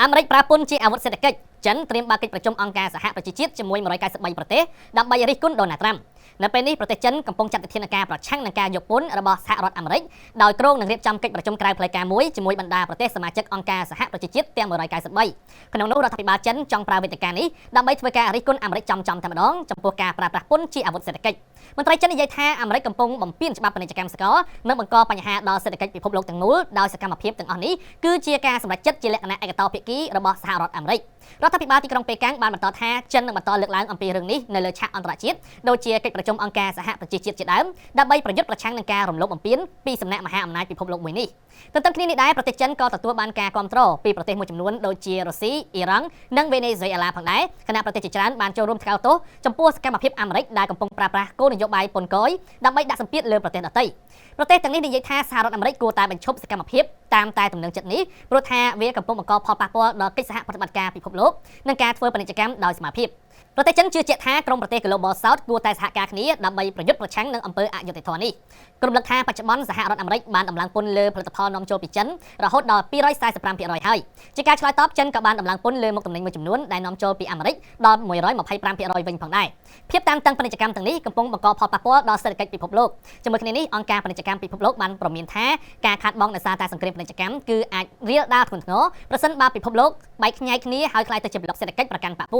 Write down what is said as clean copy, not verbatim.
អាមេរិកប្រើពន្ធជាអាវុធសេដ្ឋកិច្ចចិនត្រៀមបើកកិច្ចប្រជុំអង្គការសហប្រជាជាតិជាមួយ193ប្រទេសដើម្បីរិះគន់ដូណាល់ត្រាំនៅពេលនេះប្រទេសចិនកំពុងចាត់វិធានការប្រឆាំងនឹងការយកពន្ធរបស់សហរដ្ឋអាមេរិកដោយគ្រោងនឹងរៀបចំកិច្ចប្រជុំក្រៅផ្លូវការមួយជាមួយបណ្ដាប្រទេសសមាជិកអង្គការសហប្រជាជាតិទាំង193ក្នុងនោះរដ្ឋាភិបាលចិនចង់ប្រើវេទិកានេះដើម្បីធ្វើការរិះគន់អាមេរិកចំតែម្ដងចំពោះការប្រើប្រាស់ពន្ធជាអាវុធសេដ្ឋកិច្ចមន្ត្រីចិននិយាយថាអាមេរិកកំពុងបំពានច្បាប់ពាណិជ្ជកម្មសកលនិងបង្កបញ្ហាដល់សេដ្ឋកិច្ចពិភពលោកទាំងមូលដោយសកម្មភាពទាំងអស់នេះគឺជាការសម្រេចចិត្តជាលក្ខណៈឯកតោភាគីរបស់សហរដ្ឋអាមេរិករដ្ឋាភិបាលទីក្រុងប៉េកាំងបានបន្តថាចិននឹងបន្តលើកឡើងអំពីរឿងនេះនៅលើឆាកអន្តរជាតិដូចជាកិច្ចប្រជុំអង្គការសហប្រជាជាតិជាដើមដើម្បីប្រយុទ្ធប្រឆាំងនឹងការរំលោភបំពានពីសំណាក់មហាអំណាចពិភពលោកមួយនេះទន្ទឹមគ្នានេះដែរប្រទេសចិនក៏ទទួលបានការគាំទ្រពីប្រទេសមួយចំនួនដូចជារុស្ស៊ីអ៊ីរ៉ង់និងវេណេស៊ុយអេឡាផងដែរខណៈប្រទេសជាច្រើនបានចូលរួមថ្កោលទោសចំពោះសកម្មភាពអាមេរិកដែលកំពុងប្រើប្រាស់គោលនយោបាយពន្ធគយដើម្បីដាក់សម្ពាធលើប្រទេសដទៃប្រទេសទាំងនេះនិយាយថាសហរដ្ឋអាមេរិកគួរតែបញ្ឈប់សកម្មភាពតាមតែទំនឹងចិត្តនេះព្រោះថាវាកំពុងបង្កផលប៉ះពាល់ដល់កិច្ចសហប្រតិបត្តិការពិភពលោកនិងការធ្វើពាណិជ្ជកម្មដោយសមាភិបប្រទេសចិនជឿជាក់ថាក្រុមប្រទេស Global South គួរតែសហការគ្នាដើម្បីប្រយុទ្ធប្រឆាំងនឹងអំពើអយុត្តិធម៌នេះក្រុមលឹកថាបច្ចុប្បន្នសហរដ្ឋអាមេរិកបានដំឡើងពន្ធលើផលិតផលនាំចូលពីចិនរហូតដល់245%ហើយជាការឆ្លើយតបចិនក៏បានដំឡើងពន្ធលើមុខទំនិញមួយចំនួនដែលនាំចូលពីអាមេរិកដល់125%វិញផងដែរភាពតានតឹងពាណិជ្ជកម្មទាំងនេះកំពុងបង្កផលប៉ះពាល់ដល់សេដ្ឋកិច្ចពិភពលោកជាមួយគ្នានេះអង្គការពាណិជ្ជកម្មពិភពលោកបានព្រមានថាការខាតបង់ដោយសារតែសង្គ្រាមពាណិជ្ជកម្មគឺអាចរាលដាលធ្ងន់ធ្ងរប្រសិនបើពិភពលោកបែកខ្ញែកគ្នាហើយក្លាយទៅជាប្លុកសេដ្ឋកិច្ចប្រកាន់បកពួក